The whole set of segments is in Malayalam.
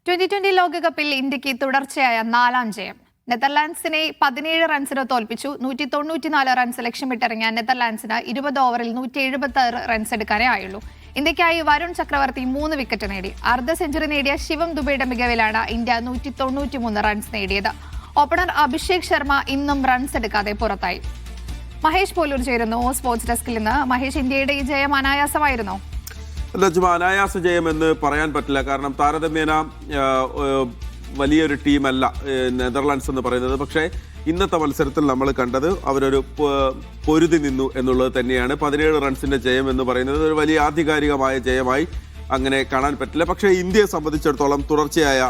2020 ലോകകപ്പിൽ ഇന്ത്യക്ക് തുടർച്ചയായ 4ാം ജയം. നെതർലാൻഡ്സിനെ 17 റൺസിന് തോൽപ്പിച്ചു. 194 റൺസ് ലക്ഷ്യമിട്ടിറങ്ങിയ നെതർലാൻഡ്സിന് 20 ഓവറിൽ 176 റൺസ് എടുക്കാനേ ആയുള്ളൂ. ഇന്ത്യക്കായി വരുൺ ചക്രവർത്തി 3 വിക്കറ്റ് നേടി. അർദ്ധ സെഞ്ചുറി നേടിയ ശിവം ദുബെയുടെ മികവിലാണ് ഇന്ത്യ 193 റൺസ് നേടിയത്. ഓപ്പണർ അഭിഷേക് ശർമ്മ ഇന്നും റൺസ് എടുക്കാതെ പുറത്തായി. മഹേഷ് പോലൂർ ചേരുന്നു സ്പോർട്സ് ഡെസ്കിൽ നിന്ന്. മഹേഷ്, ഇന്ത്യയുടെ ഈ ജയം അനായാസമായിരുന്നോ? അനായാസ ജയമെന്ന് പറയാൻ പറ്റില്ല. കാരണം താരതമ്യേന വലിയൊരു ടീമല്ല നെതർലാൻഡ്സ് എന്ന് പറയുന്നത്. പക്ഷേ ഇന്നത്തെ മത്സരത്തിൽ നമ്മൾ കണ്ടത് അവരൊരു പൊരുതി നിന്നു എന്നുള്ളത് തന്നെയാണ്. 17 റൺസിന്റെ ജയം എന്ന് പറയുന്നത് ഒരു വലിയ ആധികാരികമായ ജയമായി അങ്ങനെ കാണാൻ പറ്റില്ല. പക്ഷേ ഇന്ത്യയെ സംബന്ധിച്ചിടത്തോളം തുടർച്ചയായ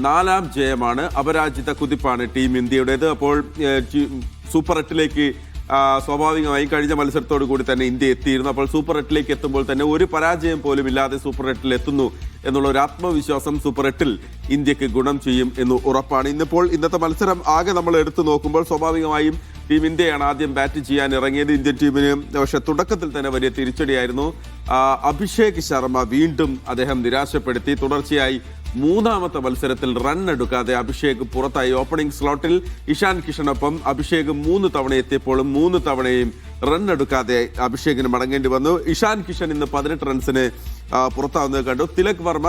4ാം ജയമാണ്. അപരാജിത കുതിപ്പാണ് ടീം ഇന്ത്യയുടേത്. അപ്പോൾ സൂപ്പർ 8ലേക്ക് സ്വാഭാവികമായും കഴിഞ്ഞ മത്സരത്തോടു കൂടി തന്നെ ഇന്ത്യ എത്തിയിരുന്നു. അപ്പോൾ സൂപ്പർ 8ലേക്ക് എത്തുമ്പോൾ തന്നെ ഒരു പരാജയം പോലും ഇല്ലാതെ സൂപ്പർ 8ൽ എത്തുന്നു എന്നുള്ള ഒരു ആത്മവിശ്വാസം സൂപ്പർ 8ൽ ഇന്ത്യക്ക് ഗുണം ചെയ്യും എന്ന് ഉറപ്പാണ്. ഇന്നത്തെ മത്സരം ആകെ നമ്മൾ എടുത്തു നോക്കുമ്പോൾ സ്വാഭാവികമായും ടീം ഇന്ത്യയാണ് ആദ്യം ബാറ്റ് ചെയ്യാൻ ഇറങ്ങിയത്. ഇന്ത്യൻ ടീമിന് പക്ഷെ തുടക്കത്തിൽ തന്നെ വലിയ തിരിച്ചടിയായിരുന്നു. അഭിഷേക് ശർമ്മ വീണ്ടും അദ്ദേഹം നിരാശപ്പെടുത്തി. തുടർച്ചയായി 3ാമത്തെ മത്സരത്തിൽ റൺ എടുക്കാതെ അഭിഷേക് പുറത്തായി. ഓപ്പണിംഗ് സ്ലോട്ടിൽ ഇഷാൻ കിഷനൊപ്പം അഭിഷേക് 3 തവണ എത്തിയപ്പോഴും 3 തവണയും റൺ എടുക്കാതെ അഭിഷേകിന് മടങ്ങേണ്ടി വന്നു. ഇഷാൻ കിഷൻ ഇന്ന് 18 റൺസിന് പുറത്താവുന്നത് കണ്ടു. തിലക് വർമ്മ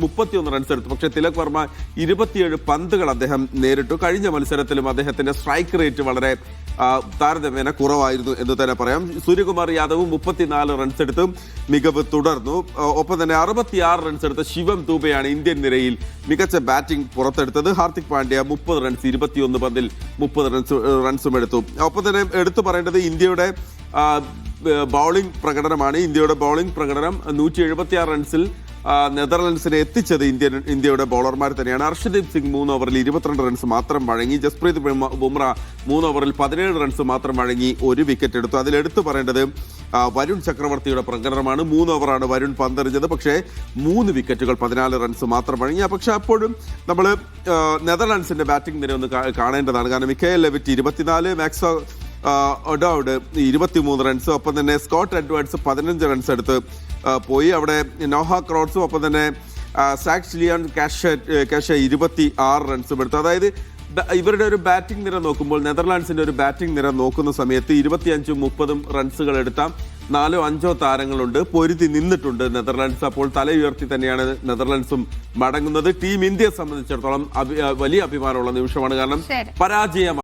31 റൺസ് എടുത്തു. പക്ഷേ തിലക് വർമ്മ 27 പന്തുകൾ അദ്ദേഹം നേരിട്ടു. കഴിഞ്ഞ മത്സരത്തിലും അദ്ദേഹത്തിന്റെ സ്ട്രൈക്ക് റേറ്റ് വളരെ താരതമ്യേന കുറവായിരുന്നു എന്ന് തന്നെ പറയാം. സൂര്യകുമാർ യാദവ് 34 റൺസ് എടുത്ത് മികവ് തുടർന്നു. ഒപ്പം തന്നെ 66 റൺസ് എടുത്ത ശിവം ദുബെയാണ് ഇന്ത്യൻ നിരയിൽ മികച്ച ബാറ്റിംഗ് പുറത്തെടുത്തത്. ഹാർദിക് പാണ്ഡ്യ 30 റൺസ് 21 പന്തിൽ 30 റൺസും എടുത്തു. ഒപ്പം തന്നെ എടുത്തു പറയേണ്ടത് ഇന്ത്യയുടെ ബൗളിംഗ് പ്രകടനമാണ്. ഇന്ത്യയുടെ ബൗളിംഗ് പ്രകടനം 176 റൺസിൽ നെതർലൻഡ്സിനെ എത്തിച്ചത് ഇന്ത്യയുടെ ബൗളർമാർ തന്നെയാണ്. ഹർഷദീപ് സിംഗ് 3 ഓവറിൽ 22 റൺസ് മാത്രം വഴങ്ങി. ജസ്പ്രീത് ബുംറ 3 ഓവറിൽ 17 റൺസ് മാത്രം വഴങ്ങി 1 വിക്കറ്റ് എടുത്തു. അതിലെടുത്തു പറയേണ്ടത് വരുൺ ചക്രവർത്തിയുടെ പ്രകടനമാണ്. 3 ഓവറാണ് വരുൺ പന്തെറിഞ്ഞത്. പക്ഷേ 3 വിക്കറ്റുകൾ 14 റൺസ് മാത്രം വഴങ്ങി. പക്ഷെ അപ്പോഴും നമ്മൾ നെതർലാൻഡ്സിന്റെ ബാറ്റിംഗ് നിര ഒന്ന് കാണേണ്ടതാണ്. കാരണം മിക്കൽ ലെവിറ്റ് 24, മാക്സ് ഒഡൌഡ് 23 റൺസ്, ഒപ്പം തന്നെ സ്കോട്ട് എഡ്വേർഡ്സ് 15 റൺസ് എടുത്ത് പോയി. അവിടെ നോഹ ക്രോട്സും ഒപ്പം തന്നെ സാക്സ് ലിയോൺ കാഷ 26 റൺസും എടുത്തു. അതായത് ഇവരുടെ ഒരു ബാറ്റിംഗ് നിര നോക്കുമ്പോൾ നെതർലാൻഡ്സിന്റെ ഒരു ബാറ്റിംഗ് നിര നോക്കുന്ന സമയത്ത് 25ഉം 30ഉം റൺസുകൾ എടുത്ത 4-5 താരങ്ങളുണ്ട്. പൊരുതി നിന്നിട്ടുണ്ട് നെതർലാൻഡ്സ്. അപ്പോൾ തല ഉയർത്തി തന്നെയാണ് നെതർലാൻഡ്സും മടങ്ങുന്നത്. ടീം ഇന്ത്യയെ സംബന്ധിച്ചിടത്തോളം വലിയ അഭിമാനമുള്ള നിമിഷമാണ്. കാരണം പരാജയം